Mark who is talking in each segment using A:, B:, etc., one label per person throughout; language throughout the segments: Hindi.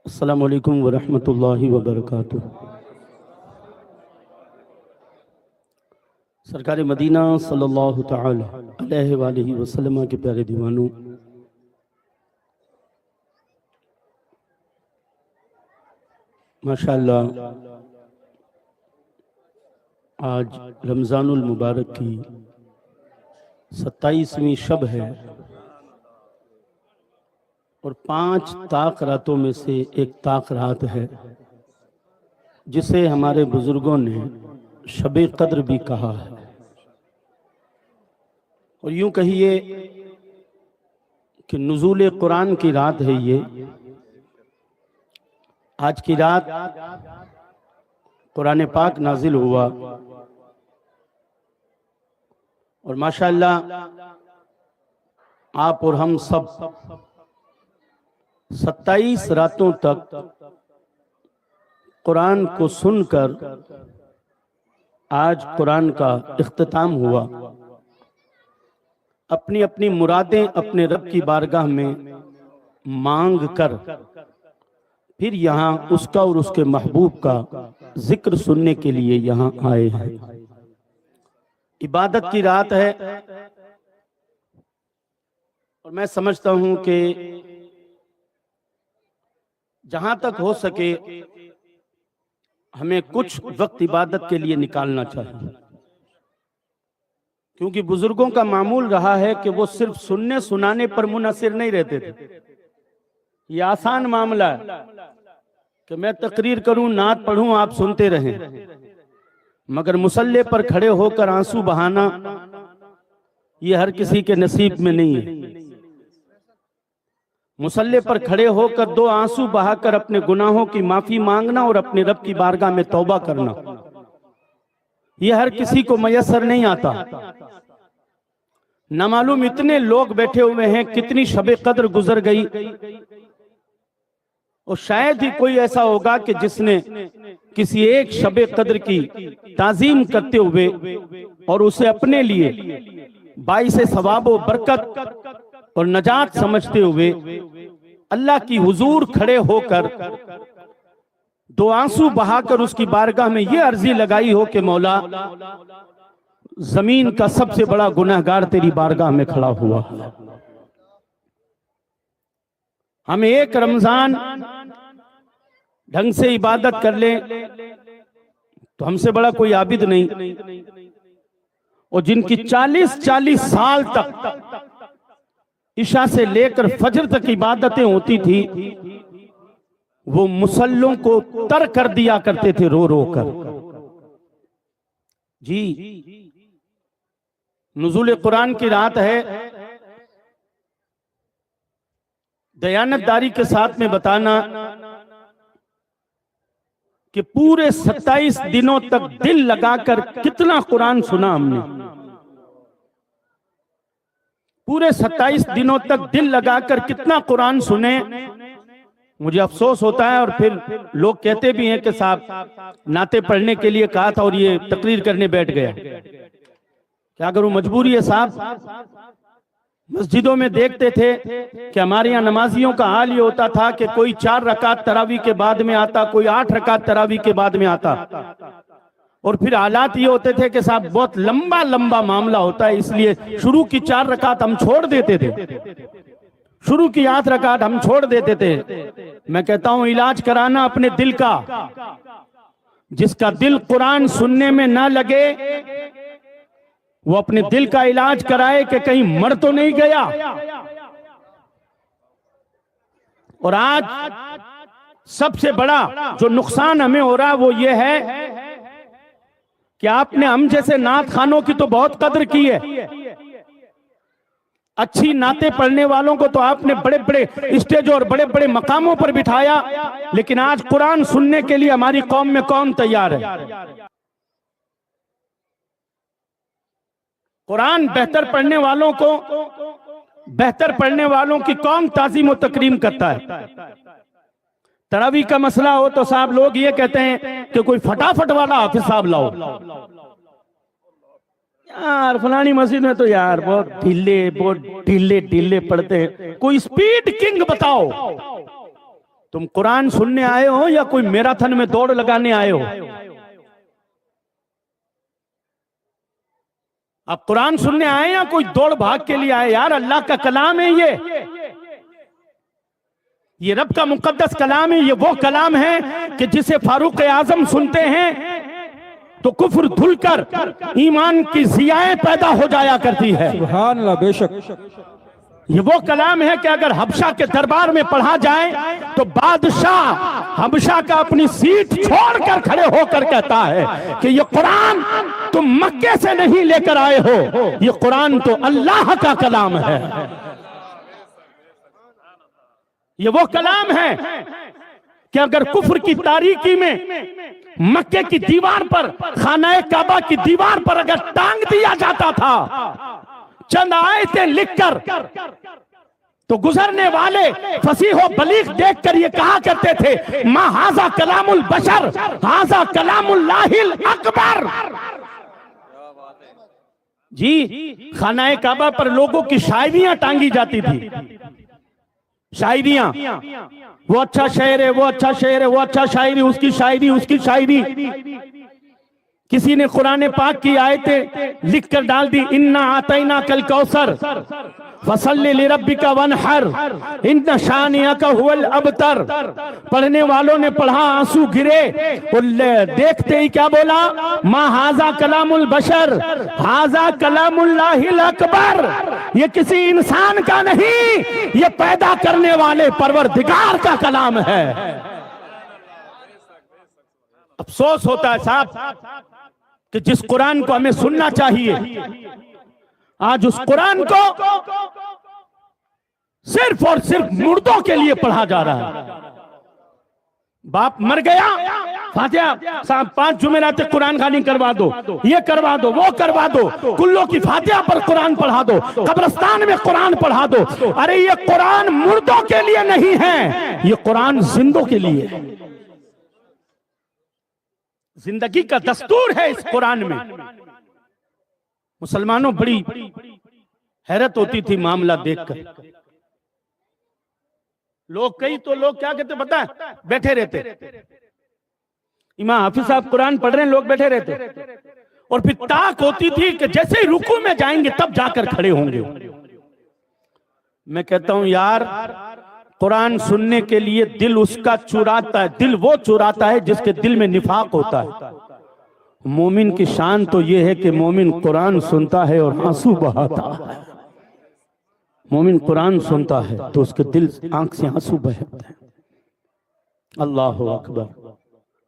A: अस्सलामु अलैकुम वरहमतुल्लाहि वबरकातुह। सरकार मदीना सल्लल्लाहु तआला अलैहि वसल्लम के प्यारे दीवानों, माशाअल्लाह आज रमज़ानुल मुबारक की 27वीं शब है और 5 ताक रातों में से एक ताक रात है जिसे हमारे बुजुर्गों ने शब कद्र भी कहा है। और यूं कहिए कि नुज़ूल कुरान की रात है ये। आज की रात कुरान पाक नाजिल हुआ और माशाअल्लाह आप और हम सब 27 रातों तक कुरान को सुनकर आज कुरान का इख्तिताम हुआ। अपनी अपनी मुरादें अपने रब की बारगाह में मांग कर फिर यहाँ उसका और उसके महबूब का जिक्र सुनने के लिए यहाँ आए हैं। इबादत की रात है और मैं समझता हूं कि जहां तक हो सके हमें कुछ वक्त इबादत के लिए निकालना चाहिए, क्योंकि बुजुर्गों का मामूल रहा है कि वो सिर्फ सुनने सुनाने पर मुनहसिर नहीं रहते थे। ये आसान मामला है कि मैं तकरीर करूं, नात पढ़ूं, आप सुनते रहें, मगर मुसल्ले पर खड़े होकर आंसू बहाना ये हर किसी के नसीब में नहीं है। मुसल्ले पर खड़े होकर 2 आंसू बहाकर अपने गुनाहों की माफी मांगना और अपने रब की बारगाह में तौबा करना ये हर किसी को मयसर नहीं आता। न मालूम इतने लोग बैठे हुए हैं, कितनी शबे कद्र गुजर गई, और शायद ही कोई ऐसा होगा कि जिसने किसी एक शबे कद्र की ताजीम करते हुए और उसे अपने लिए बाइसे सवाब व बरकत और नजात समझते हुए अल्लाह की हुजूर खड़े होकर 2 आंसू बहाकर उसकी बारगाह में यह अर्जी लगाई हो कि मौला, जमीन का सबसे बड़ा गुनहगार तेरी बारगाह में खड़ा हुआ। हम एक रमजान ढंग से इबादत कर ले तो हमसे बड़ा कोई आबिद नहीं, और जिनकी 40-40 साल तक इशा से लेकर फजर तक इबादतें होती थी, वो मुसल्लों को तर कर दिया करते थे रो रो कर। जी, नुज़ूल कुरान की रात है। दयानतदारी के साथ में बताना कि पूरे 27 दिनों तक दिल लगाकर कितना कुरान सुना हमने। पूरे 27 दिनों तक दिल लगाकर कितना कुरान सुने। मुझे अफसोस होता है, और फिर लोग कहते भी हैं कि साहब नाते पढ़ने के लिए कहा था और ये तकरीर करने बैठ गया। क्या करूं, मजबूरी है साहब। मस्जिदों में देखते थे कि हमारे यहाँ नमाजियों का हाल ये होता था कि कोई 4 रकात तरावी के बाद में आता, कोई 8 रकात तरावी के बाद में आता, और फिर हालात ये होते थे कि साहब बहुत लंबा लंबा मामला होता है, इसलिए शुरू की 4 रकात हम छोड़ देते थे, शुरू की 8 रकात हम छोड़ देते थे। मैं कहता हूं इलाज कराना अपने दिल का। जिसका दिल कुरान सुनने में ना लगे वो अपने दिल का इलाज कराए कि कहीं मर तो नहीं गया। और आज सबसे बड़ा जो नुकसान हमें हो रहा है वो ये है कि आपने हम जैसे नात खानों की तो बहुत कद्र की है। अच्छी नाते पढ़ने वालों को तो आपने बड़े बड़े स्टेज और बड़े बड़े मकामों पर बिठाया, लेकिन आज कुरान सुनने के लिए हमारी कौम में कौन तैयार है? कुरान बेहतर पढ़ने वालों को, बेहतर पढ़ने वालों की कौन ताजीम और तकरीम करता है? तरावी का मसला हो तो साहब लोग ये कहते हैं कि कोई फटाफट वाला हाफिज साहब लाओ। यार फलानी मस्जिद में तो यार बहुत ढीले ढीले पढ़ते हैं, कोई स्पीड किंग बताओ। तुम कुरान सुनने आए हो या कोई मैराथन में दौड़ लगाने आए हो? आप कुरान सुनने आए या कोई दौड़ भाग के लिए आए? यार अल्लाह का कलाम है ये रब का मुकद्दस कलाम है। ये वो कलाम है कि जिसे फारूक आजम सुनते हैं तो कुफ्र धुलकर ईमान की जियाएं पैदा हो जाया करती है।
B: सुभान अल्लाह, बेशक।
A: ये वो कलाम है कि अगर हबशा के दरबार में पढ़ा जाए तो बादशाह हबशा का अपनी सीट छोड़कर खड़े होकर कहता है कि ये कुरान तुम मक्के से नहीं लेकर आए हो, ये कुरान तो अल्लाह का कलाम है। ये वो कलाम है कि अगर कुफ्र की तारीकी में मक्के की दीवार पर, खाना काबा की दीवार पर अगर टांग दिया जाता था चंद आयतें लिखकर, तो गुजरने वाले फसीहो बलीग देखकर ये कहा करते थे, मा हाजा कलामुल बशर हाजा कलामुल्लाहिल अकबर। जी, खाना काबा पर लोगों की शायरियां टांगी जाती थी। शायरियां, वो अच्छा शेर है, वो अच्छा शेर है, वो अच्छा शायरी, उसकी शायरी, उसकी शायरी। किसी ने कुरान पाक की आयतें लिखकर डाल दी, इन्ना आतैना कल कौसर फसल्लि लिरब्बिका वनहर इन्ना शानिअका हुवल अबतर। पढ़ने वालों ने पढ़ा, आंसू गिरे, और देखते ही क्या बोला, मा हाजा कलामुल बशर हाजा कलामुल्लाहिल अकबर। ये किसी इंसान का नहीं, ये पैदा करने वाले परवरदिगार का कलाम है। अफसोस होता है साहब कि जिस कुरान को हमें सुनना चाहिए, आज उस कुरान को सिर्फ और सिर्फ मुर्दों के लिए पढ़ा जा रहा है। बाप मर गया, फातिहा साहब 5 जुमेरात कुरान खानी करवा दो, ये करवा दो, वो करवा दो, कुल्लों की फातिहा पर कुरान पढ़ा दो, कब्रिस्तान में कुरान पढ़ा दो। अरे ये कुरान मुर्दों के लिए नहीं है, ये कुरान जिंदों के लिए है। जिंदगी का दस्तूर है इस कुरान में। मुसलमानों बड़ी हैरत होती थी मामला देखकर। कई तो लोग क्या कहते पता है, बैठे रहते, इमाम हाफिज साहब कुरान पढ़ रहे हैं, लोग बैठे रहते, और फिर ताक होती थी कि जैसे ही रुकू में जाएंगे तब जाकर खड़े होंगे। मैं कहता हूं यार, कुरान सुनने के लिए दिल उसका चुराता है, दिल वो चुराता है जिसके दिल में निफाक होता है। मोमिन की शान तो ये है कि मोमिन कुरान सुनता है और आंसू बहाता है। मोमिन कुरान सुनता है तो उसके दिल आंख से आंसू बहते हैं। अल्लाह अकबर।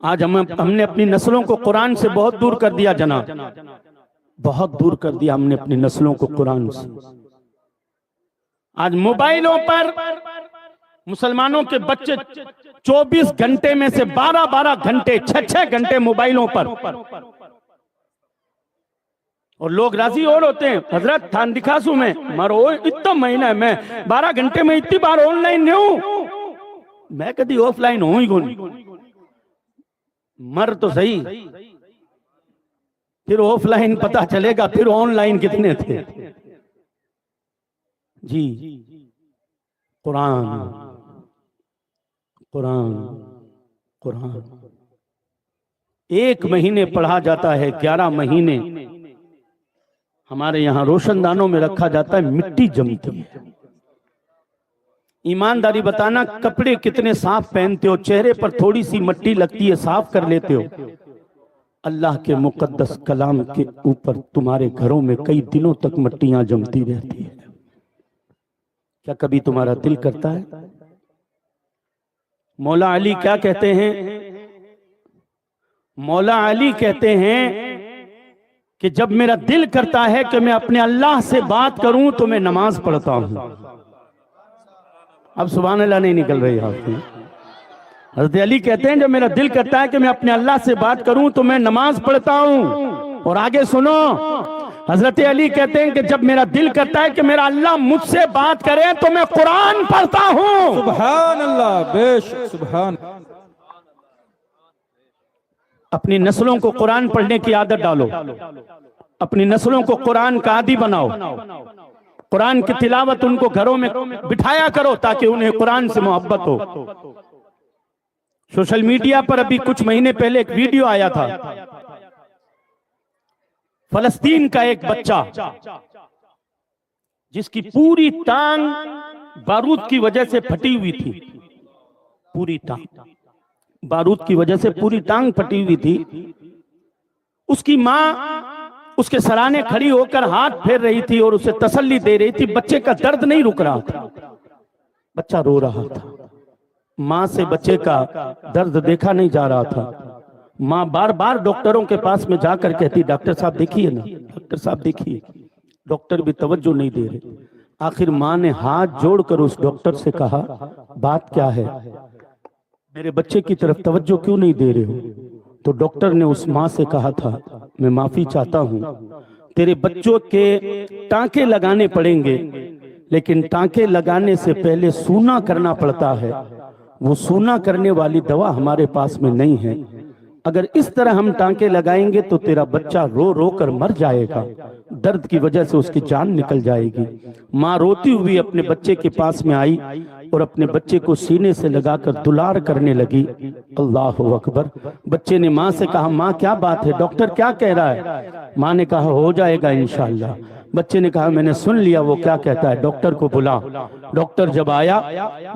A: आज हमने अपनी नस्लों को कुरान से बहुत दूर कर दिया जनाब, बहुत दूर कर दिया हमने अपनी नस्लों को कुरान से। आज मोबाइलों पर मुसलमानों के बच्चे 24 घंटे में से 12-12 घंटे, 6-6 घंटे मोबाइलों पर, और लोग राजी और होते हैं, हजरत थान दिखासू में मारो इतना महीना में 12 घंटे में इतनी बार ऑनलाइन नहीं हूं, मैं कभी ऑफलाइन हूं ही कौन। मर तो सही, फिर ऑफलाइन पता चलेगा फिर ऑनलाइन कितने थे। जी, कुरान कुरान कुरान 1 महीने पढ़ा जाता है, 11 महीने हमारे यहाँ रोशनदानों में रखा जाता है, मिट्टी जमती है। ईमानदारी बताना, कपड़े कितने साफ पहनते हो, चेहरे पर थोड़ी सी मिट्टी लगती है, साफ कर लेते हो। अल्लाह के मुकद्दस कलाम के ऊपर तुम्हारे घरों में कई दिनों तक मिट्टियां जमती रहती है। क्या कभी तुम्हारा दिल करता है? मौला अली क्या कहते हैं? मौला अली कहते हैं कि जब मेरा दिल करता है कि मैं अपने अल्लाह से बात करूं तो मैं नमाज पढ़ता हूं। अब सुभान अल्लाह नहीं निकल रही आपकी। हज़रत अली कहते हैं जब मेरा दिल करता है कि मैं अपने अल्लाह से बात करूं तो मैं नमाज पढ़ता हूं। और आगे सुनो, हजरत अली कहते हैं कि जब मेरा दिल करता है कि मेरा अल्लाह मुझसे बात करे तो मैं कुरान पढ़ता हूं।
B: सुभान अल्लाह, बेशक सुभान।
A: अपनी नस्लों को कुरान पढ़ने की आदत डालो, अपनी नस्लों को कुरान का आदी बनाओ, कुरान की तिलावत उनको घरों में बिठाया करो ताकि उन्हें कुरान से मोहब्बत हो। सोशल मीडिया पर अभी कुछ महीने पहले एक वीडियो आया था, फलस्तीन का एक बच्चा जिसकी पूरी टांग बारूद की वजह से फटी हुई थी, पूरी टांग बारूद की वजह से पूरी टांग फटी हुई थी। उसकी माँ उसके सराहने खड़ी होकर हाथ फेर रही थी और उसे तसल्ली दे रही थी। बच्चे का दर्द नहीं रुक रहा था, बच्चा रो रहा था। माँ से बच्चे का दर्द देखा नहीं जा रहा था। माँ बार बार डॉक्टरों के पास में जाकर कहती, डॉक्टर साहब देखिए ना, डॉक्टर साहब देखिए। डॉक्टर भी तवज्जो नहीं दे रहे। आखिर माँ ने हाथ जोड़कर उस डॉक्टर से कहा, बात क्या है, मेरे बच्चे की तरफ तवज्जो क्यों नहीं दे रहे हो? तो डॉक्टर ने उस माँ से कहा था, मैं माफी चाहता हूँ, तेरे बच्चों के टांके लगाने पड़ेंगे, लेकिन टांके लगाने से पहले सूना करना पड़ता है। वो सूना करने वाली दवा हमारे पास में नहीं है। अगर इस तरह हम टांके लगाएंगे तो तेरा बच्चा रो रो कर मर जाएगा, दर्द की वजह से उसकी जान निकल जाएगी। माँ रोती हुई अपने बच्चे के पास में आई और अपने बच्चे को सीने से लगाकर दुलार करने लगी। अल्लाहु अकबर। बच्चे ने माँ से कहा, माँ क्या बात है, डॉक्टर क्या कह रहा है? माँ ने कहा, हो जाएगा इंशाअल्लाह। बच्चे ने कहा, मैंने सुन लिया वो क्या कहता है, डॉक्टर को बुला। डॉक्टर जब आया,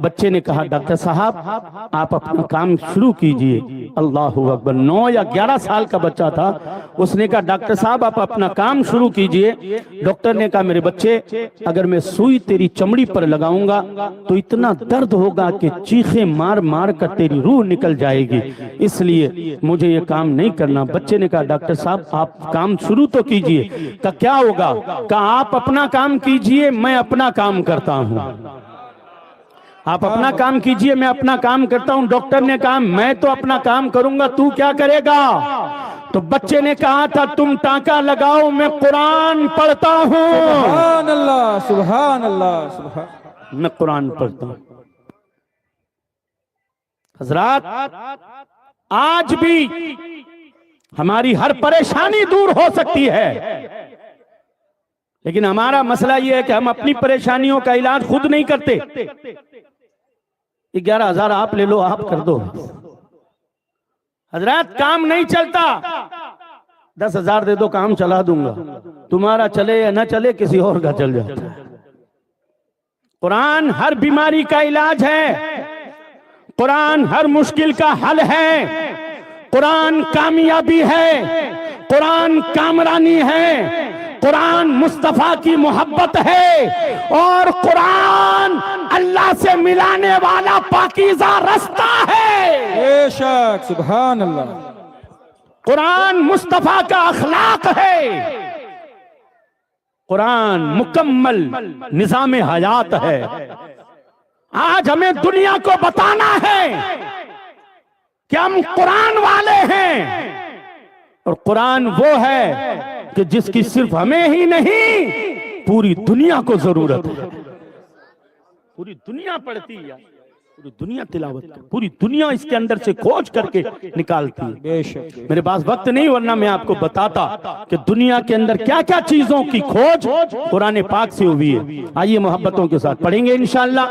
A: बच्चे ने कहा, डॉक्टर साहब आप अपना काम शुरू कीजिए। अल्लाहु अकबर। 9 या 11 साल का बच्चा था। उसने कहा, डॉक्टर साहब आप अपना काम शुरू कीजिए। डॉक्टर ने कहा, मेरे बच्चे अगर मैं सुई तेरी चमड़ी पर लगाऊंगा तो इतना दर्द होगा कि चीखे मार मार कर तेरी रूह निकल जाएगी, इसलिए मुझे ये काम नहीं करना। बच्चे ने कहा, डॉक्टर साहब आप काम शुरू तो कीजिए। कहा क्या होगा? कहा आप अपना काम कीजिए, मैं अपना काम करता हूं। आप अपना काम कीजिए, मैं अपना काम करता हूं। डॉक्टर ने कहा, मैं तो अपना काम करूंगा, तू क्या करेगा? तो बच्चे ने कहा था, तुम टांका लगाओ, मैं कुरान पढ़ता हूं।
B: सुभान अल्लाह, सुभान अल्लाह, सुभान।
A: मैं कुरान पढ़ता हूं। हजरात, आज भी हमारी हर परेशानी दूर हो सकती है, लेकिन हमारा मसला यह है कि हम अपनी परेशानियों का इलाज खुद नहीं करते। 11,000 आप ले लो, आप कर दो। हजरत काम नहीं चलता, 10,000 दे दो, काम चला दूंगा। तुम्हारा चले या ना चले, किसी और का चल जाता है। कुरान हर बीमारी का इलाज है, कुरान हर मुश्किल का हल है, कुरान कामयाबी है, कुरान कामरानी है, कुरान मुस्तफा की मोहब्बत है, और कुरान अल्लाह से मिलाने वाला पाकीज़ा रास्ता है।
B: बेशक, सुभान अल्लाह।
A: कुरान मुस्तफा का अखलाक है, कुरान मुकम्मल निजाम हयात है। आज हमें दुनिया को बताना है कि हम कुरान वाले हैं, और कुरान वो है कि जिसकी सिर्फ हमें ही नहीं पूरी दुनिया को जरूरत है। पूरी दुनिया पढ़ती है, पूरी दुनिया तिलावत कर, पूरी दुनिया इसके अंदर से खोज करके निकालती है।
B: बेशक।
A: मेरे पास वक्त नहीं, वरना मैं आपको बताता कि दुनिया के अंदर क्या क्या चीजों की खोज कुरान पाक से हुई है। आइए मोहब्बतों के साथ पढ़ेंगे इंशाअल्लाह।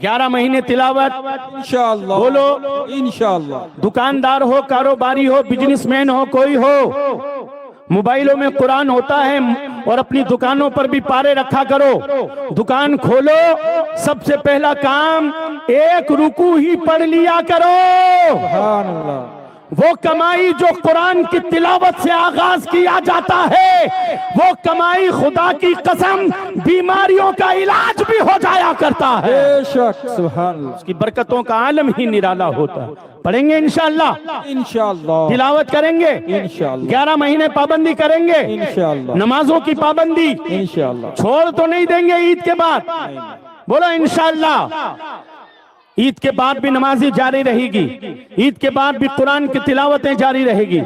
A: 11 महीने तिलावत
B: इंशाअल्लाह,
A: बोलो
B: इंशाअल्लाह।
A: दुकानदार हो, कारोबारी हो, बिजनेसमैन हो, कोई हो, मोबाइलों में कुरान होता है, और अपनी दुकानों पर भी पारे रखा करो। दुकान खोलो, सबसे पहला काम एक रुकू ही पढ़ लिया करो।
B: सुभान अल्लाह।
A: वो कमाई जो कुरान की तिलावत से आगाज किया जाता है, वो कमाई खुदा की कसम बीमारियों का इलाज भी हो जाया करता है।
B: बेशक, सुभान अल्लाह।
A: उसकी बरकतों का आलम ही निराला होता है। पढ़ेंगे इंशाअल्लाह,
B: इंशाअल्लाह,
A: तिलावत करेंगे
B: इंशाअल्लाह,
A: 11 महीने पाबंदी करेंगे
B: इंशाअल्लाह,
A: नमाजों की पाबंदी
B: इंशाअल्लाह।
A: छोड़ तो नहीं देंगे ईद के बाद, बोलो इंशाअल्लाह। ईद के बाद भी नमाज़ी जारी रहेगी, ईद के बाद भी कुरान की तिलावतें जारी रहेगी।